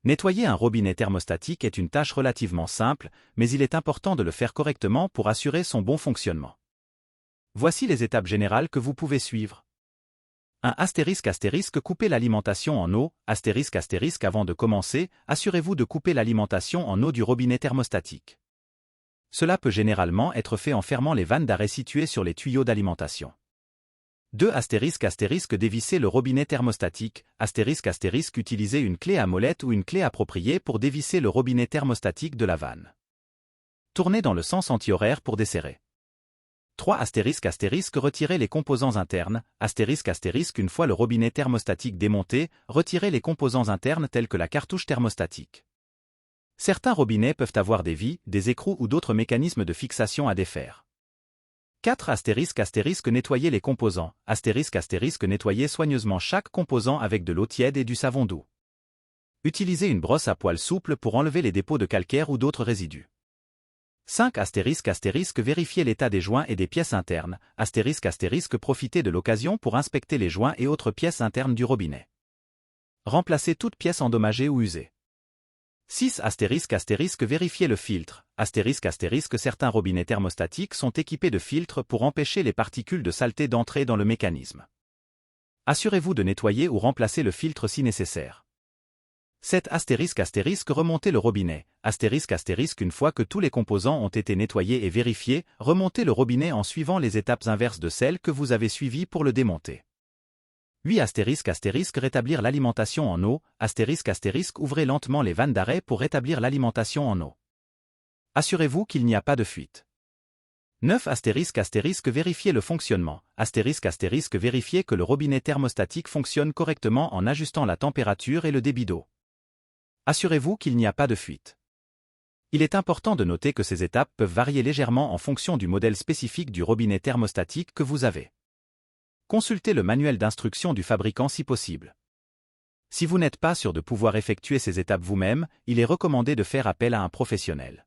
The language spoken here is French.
Nettoyer un robinet thermostatique est une tâche relativement simple, mais il est important de le faire correctement pour assurer son bon fonctionnement. Voici les étapes générales que vous pouvez suivre. 1. Couper l'alimentation en eau. Avant de commencer, assurez-vous de couper l'alimentation en eau du robinet thermostatique. Cela peut généralement être fait en fermant les vannes d'arrêt situées sur les tuyaux d'alimentation. 2. Dévisser le robinet thermostatique. Utilisez une clé à molette ou une clé appropriée pour dévisser le robinet thermostatique de la vanne. Tournez dans le sens antihoraire pour desserrer. 3. Retirez les composants internes. Une fois le robinet thermostatique démonté, retirez les composants internes tels que la cartouche thermostatique. Certains robinets peuvent avoir des vis, des écrous ou d'autres mécanismes de fixation à défaire. 4. Nettoyez les composants. Nettoyez soigneusement chaque composant avec de l'eau tiède et du savon doux. Utilisez une brosse à poils souple pour enlever les dépôts de calcaire ou d'autres résidus. 5. Vérifiez l'état des joints et des pièces internes. Profitez de l'occasion pour inspecter les joints et autres pièces internes du robinet. Remplacez toute pièce endommagée ou usée. 6. Vérifiez le filtre. Certains robinets thermostatiques sont équipés de filtres pour empêcher les particules de saleté d'entrer dans le mécanisme. Assurez-vous de nettoyer ou remplacer le filtre si nécessaire. 7. Remontez le robinet. Une fois que tous les composants ont été nettoyés et vérifiés, remontez le robinet en suivant les étapes inverses de celles que vous avez suivies pour le démonter. 8. Rétablir l'alimentation en eau. Ouvrez lentement les vannes d'arrêt pour rétablir l'alimentation en eau. Assurez-vous qu'il n'y a pas de fuite. 9. Vérifiez le fonctionnement. Vérifiez que le robinet thermostatique fonctionne correctement en ajustant la température et le débit d'eau. Assurez-vous qu'il n'y a pas de fuite. Il est important de noter que ces étapes peuvent varier légèrement en fonction du modèle spécifique du robinet thermostatique que vous avez. Consultez le manuel d'instruction du fabricant si possible. Si vous n'êtes pas sûr de pouvoir effectuer ces étapes vous-même, il est recommandé de faire appel à un professionnel.